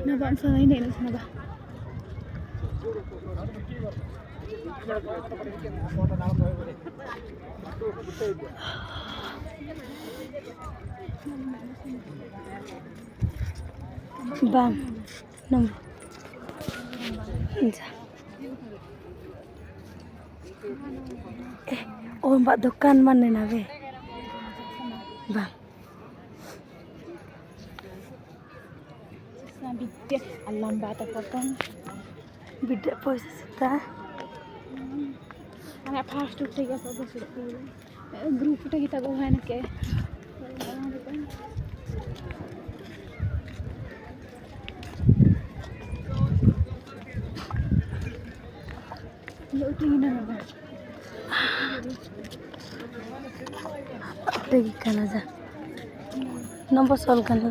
Naba ang sanay na inis na ba? Bang, nomor. Oh mbak dukan mana nabe? Bang. Bidde alam bata potong. Bidde poisa sita. Ana fast utte ga सब group टे kita go है ना के lo tingin na ba ate gi kana ja nomor sol kana